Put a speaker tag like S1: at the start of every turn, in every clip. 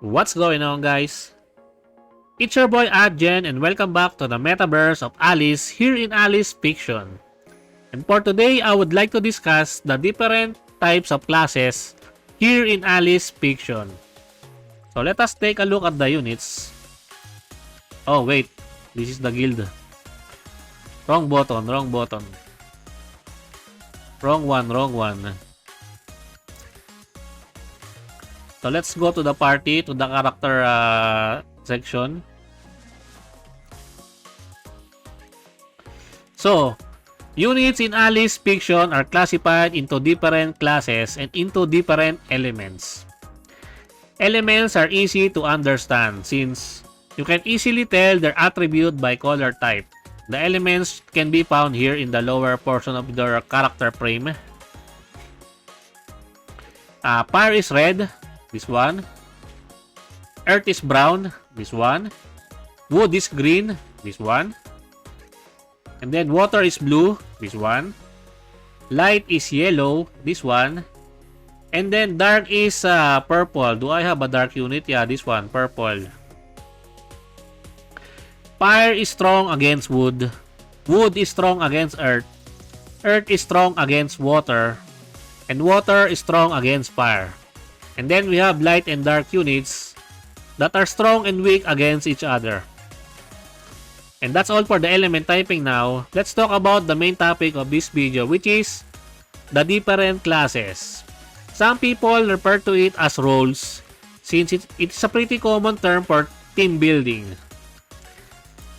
S1: What's going on, guys? It's your boy Adjen and welcome back to the metaverse of Alice here in Alice Fiction. And for today, I would like to discuss the different types of classes here in Alice Fiction. So let us take a look at the units. Oh wait, this is the guild. Wrong button. Wrong one. So let's go to the party, to the character section. So, units in Alice Fiction are classified into different classes and into different elements. Elements are easy to understand since you can easily tell their attribute by color type. The elements can be found here in the lower portion of their character frame. Fire is red, this one. Earth is brown, this one. Wood is green, this one. And then water is blue, this one. Light is yellow, this one. And then dark is purple. Do I have a dark unit? Yeah, this one, purple. Fire is strong against wood. Wood is strong against earth. Earth is strong against water. And water is strong against fire. And then we have light and dark units that are strong and weak against each other. And that's all for the element typing now. Let's talk about the main topic of this video, which is the different classes. Some people refer to it as roles since it's a pretty common term for team building.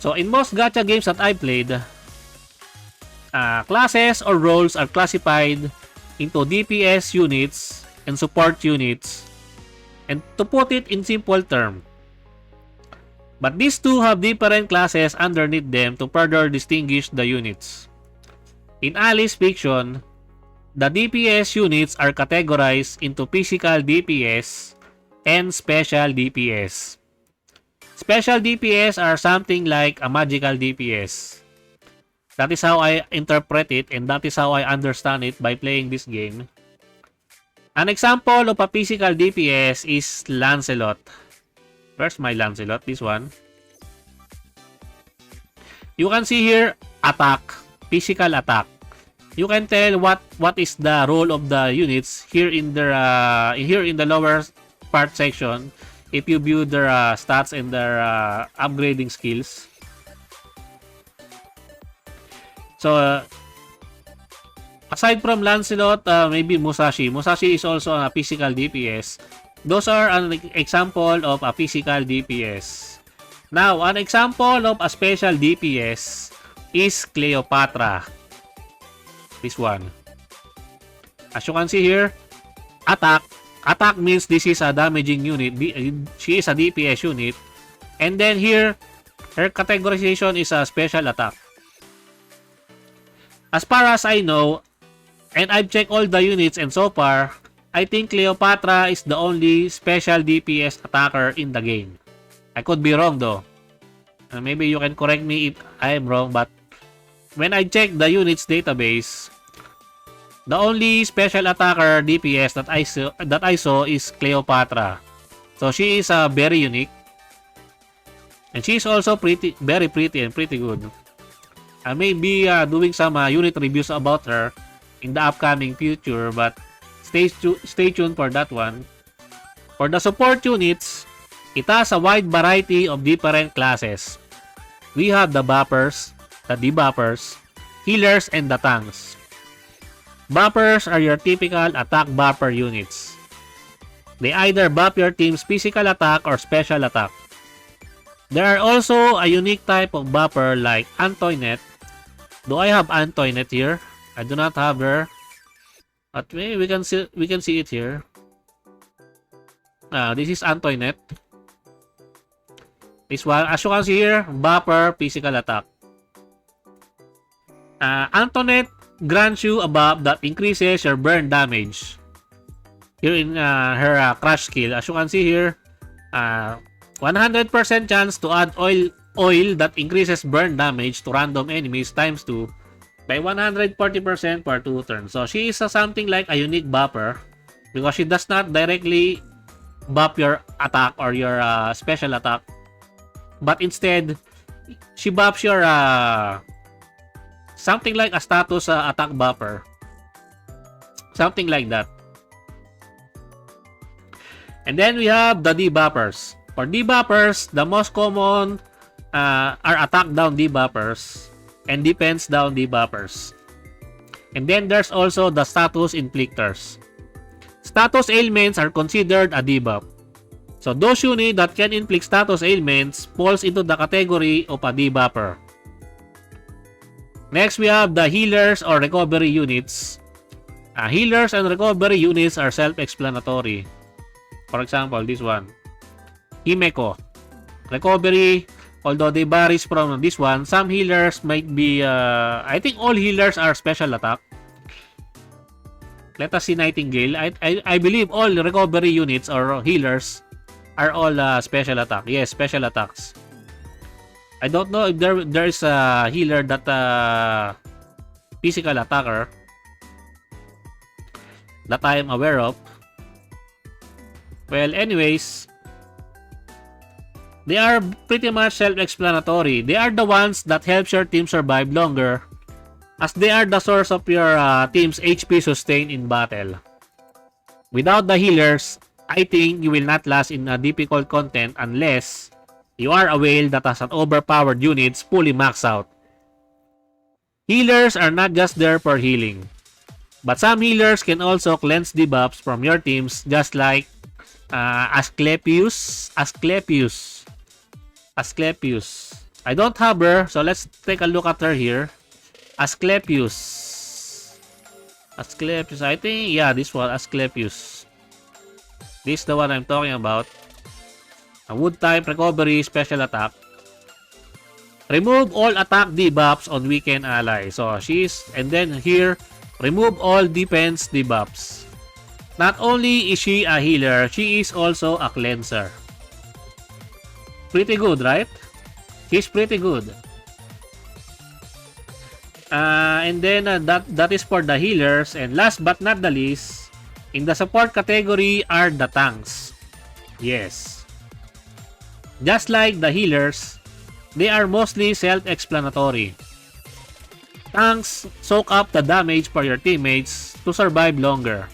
S1: So in most gacha games that I played, classes or roles are classified into DPS units and support units. And to put it in simple term, but these two have different classes underneath them to further distinguish the units. In Alice Fiction, the DPS units are categorized into physical DPS and special DPS. Special DPS are something like a magical DPS. That is how I interpret it and that is how I understand it by playing this game. An example of a physical DPS is Lancelot. Where's my Lancelot? This one. You can see here, attack. Physical attack. You can tell what is the role of the units here in the lower part section if you view their stats and their upgrading skills. So aside from Lancelot, maybe Musashi. Musashi is also a physical DPS. Those are an example of a physical DPS. Now, an example of a special DPS is Cleopatra. This one. As you can see here, attack. Attack means this is a damaging unit. She is a DPS unit. And then here, her categorization is a special attack. As far as I know, and I've checked all the units and so far, I think Cleopatra is the only special DPS attacker in the game. I could be wrong though. Maybe you can correct me if I am wrong, but when I checked the units database, the only special attacker DPS that I saw is Cleopatra. So she is very unique. And she is also very pretty and pretty good. I may be doing some unit reviews about her in the upcoming future, but stay tuned for that one. For the support units, it has a wide variety of different classes. We have the buffers, the debuffers, healers, and the tanks. Buffers are your typical attack buffer units. They either buff your team's physical attack or special attack. There are also a unique type of buffer like Antoinette. Do I have Antoinette here? I do not have her. But we can see it here. This is Antoinette. This one, as you can see here, buffer physical attack. Antoinette grants you a buff that increases your burn damage. Here in her crush skill, as you can see here, 100% chance to add oil that increases burn damage to random enemies times 2 by 140% per 2 turns. So she is something like a unique buffer because she does not directly buff your attack or your special attack. But instead, she buffs your something like a status attack buffer. Something like that. And then we have the debuffers. For debuffers, the most common are attack down debuffers and defense down debuffers. And then there's also the status inflictors. Status ailments are considered a debuff. So those units that can inflict status ailments falls into the category of a debuffer. Next, we have the healers or recovery units. Healers and recovery units are self-explanatory. For example, this one. Himeko. Recovery, although they varies from this one, some healers might be, I think all healers are special attack. Let us see Nightingale. I believe all recovery units or healers are all special attack. Yes, special attacks. I don't know if there is a healer that physical attacker that I am aware of. Well, anyways, they are pretty much self-explanatory. They are the ones that helps your team survive longer, as they are the source of your team's HP sustain in battle. Without the healers, I think you will not last in a difficult content unless you are a whale that has an overpowered units fully maxed out. Healers are not just there for healing, but some healers can also cleanse debuffs from your teams, just like Asclepius. I don't have her, so let's take a look at her here. Asclepius, I think, yeah, this one, Asclepius. This is the one I'm talking about. A wood type recovery special attack. Remove all attack debuffs on weakened allies. So she's, and then here, remove all defense debuffs. Not only is she a healer, she is also a cleanser. Pretty good, right? She's pretty good. And then that is for the healers. And last but not the least, in the support category are the tanks. Yes. Just like the healers, they are mostly self-explanatory. Tanks soak up the damage for your teammates to survive longer.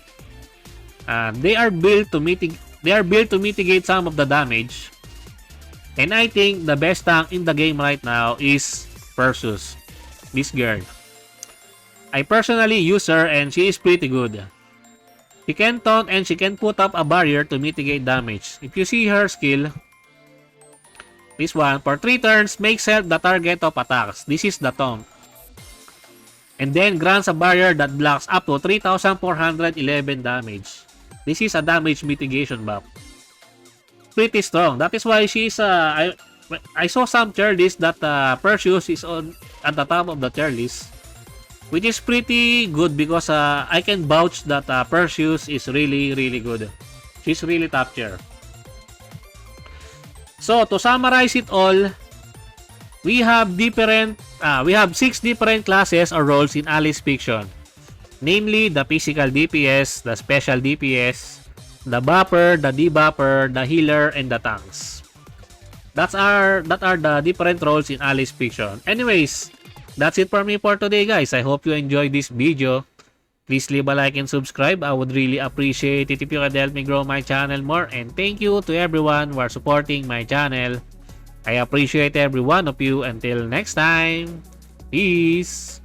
S1: They are built to mitigate some of the damage. And I think the best tank in the game right now is Perseus. This girl. I personally use her and she is pretty good. She can taunt and she can put up a barrier to mitigate damage. If you see her skill, this one, for 3 turns, makes herself the target of attacks. This is the taunt. And then grants a barrier that blocks up to 3,411 damage. This is a damage mitigation buff. Pretty strong. That is why she's I saw some tier list that Perseus is at the top of the tier list, which is pretty good because I can vouch that Perseus is really good. She's really top tier. So to summarize it all, we have 6 different classes or roles in Alice Fiction. Namely, the physical DPS, the special DPS, the buffer, the debuffer, the healer, and the tanks. That are the different roles in Alice Fiction. Anyways, that's it for me for today, guys. I hope you enjoyed this video. Please leave a like and subscribe. I would really appreciate it if you could help me grow my channel more. And thank you to everyone who are supporting my channel. I appreciate every one of you. Until next time, peace!